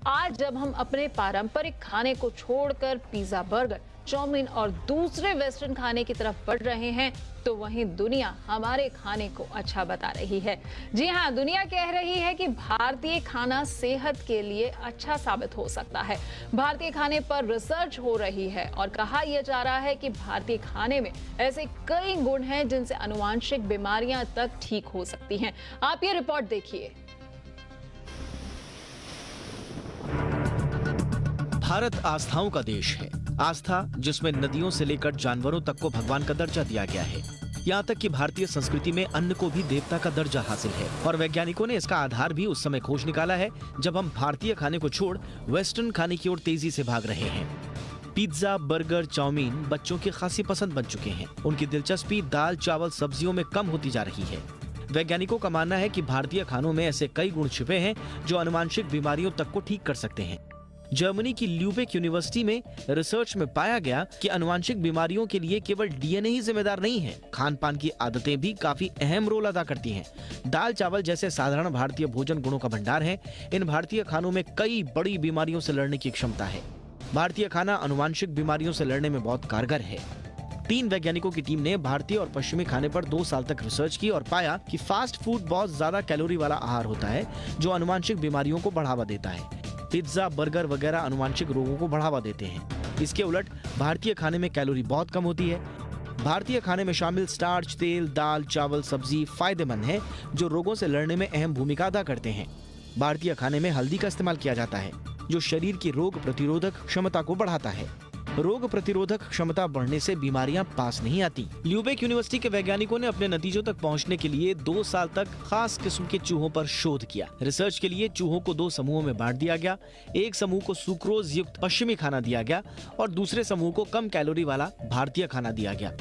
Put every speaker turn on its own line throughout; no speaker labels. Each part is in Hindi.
आज जब हम अपने पारंपरिक खाने को छोड़कर पिज्जा, बर्गर, चाउमीन और दूसरे वेस्टर्न खाने की तरफ बढ़ रहे हैं, तो वहीं दुनिया हमारे खाने को अच्छा बता रही है। जी हाँ, दुनिया कह रही है कि भारतीय खाना सेहत के लिए अच्छा साबित हो सकता है। भारतीय खाने पर रिसर्च हो रही है और कहा यह जा रहा है कि भारतीय खाने में ऐसे कई गुण हैं जिनसे आनुवंशिक बीमारियां तक ठीक हो सकती हैं। आप ये रिपोर्ट देखिए।
भारत आस्थाओं का देश है। आस्था जिसमें नदियों से लेकर जानवरों तक को भगवान का दर्जा दिया गया है। यहाँ तक कि भारतीय संस्कृति में अन्न को भी देवता का दर्जा हासिल है और वैज्ञानिकों ने इसका आधार भी उस समय खोज निकाला है जब हम भारतीय खाने को छोड़ वेस्टर्न खाने की ओर तेजी से भाग रहे हैं। पिज्जा, बर्गर, चाउमीन बच्चों की खासी पसंद बन चुके हैं। उनकी दिलचस्पी दाल, चावल, सब्जियों में कम होती जा रही है। वैज्ञानिकों का मानना है कि भारतीय खानों में ऐसे कई गुण छिपे हैं जो आनुवंशिक बीमारियों तक को ठीक कर सकते हैं। जर्मनी की ल्यूबेक यूनिवर्सिटी में रिसर्च में पाया गया कि आनुवंशिक बीमारियों के लिए केवल डीएनए ही जिम्मेदार नहीं है, खान पान की आदतें भी काफी अहम रोल अदा करती हैं। दाल चावल जैसे साधारण भारतीय भोजन गुणों का भंडार है। इन भारतीय खानों में कई बड़ी बीमारियों से लड़ने की क्षमता है। भारतीय खाना आनुवंशिक बीमारियों से लड़ने में बहुत कारगर है। 3 वैज्ञानिकों की टीम ने भारतीय और पश्चिमी खाने पर 2 साल तक रिसर्च की और पाया कि फास्ट फूड बहुत ज्यादा कैलोरी वाला आहार होता है जो आनुवंशिक बीमारियों को बढ़ावा देता है। पिज्जा, बर्गर वगैरह आनुवंशिक रोगों को बढ़ावा देते हैं। इसके उलट भारतीय खाने में कैलोरी बहुत कम होती है। भारतीय खाने में शामिल स्टार्च, तेल, दाल, चावल, सब्जी फायदेमंद है जो रोगों से लड़ने में अहम भूमिका अदा करते हैं। भारतीय खाने में हल्दी का इस्तेमाल किया जाता है जो शरीर की रोग प्रतिरोधक क्षमता को बढ़ाता है। रोग प्रतिरोधक क्षमता बढ़ने से बीमारियां पास नहीं आती। ल्यूबेक यूनिवर्सिटी के वैज्ञानिकों ने अपने नतीजों तक पहुंचने के लिए 2 साल तक खास किस्म के चूहों पर शोध किया। रिसर्च के लिए चूहों को 2 समूहों में बांट दिया गया। एक समूह को सुक्रोज युक्त पश्चिमी खाना दिया गया और दूसरे समूह को कम कैलोरी वाला भारतीय खाना दिया गया।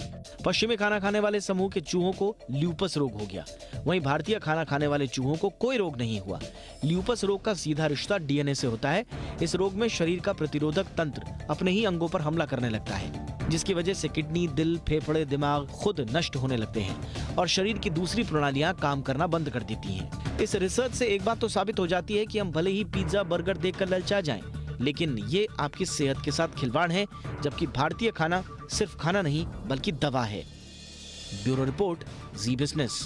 पश्चिमी खाना खाने वाले समूह के चूहों को ल्यूपस रोग हो गया, वहीं भारतीय खाना खाने वाले चूहों को कोई रोग नहीं हुआ। ल्यूपस रोग का सीधा रिश्ता डीएनए से होता है। इस रोग में शरीर का प्रतिरोधक तंत्र अपने ही अंगों पर हमला करने लगता है, जिसकी वजह से किडनी, दिल, फेफड़े, दिमाग खुद नष्ट होने लगते हैं और शरीर की दूसरी प्रणालियां काम करना बंद कर देती हैं। इस रिसर्च से एक बात तो साबित हो जाती है कि हम भले ही पिज्जा, बर्गर देखकर ललचा जाएं, लेकिन ये आपकी सेहत के साथ खिलवाड़ है, जबकि भारतीय खाना सिर्फ खाना नहीं बल्कि दवा है। ब्यूरो रिपोर्ट, जी बिजनेस।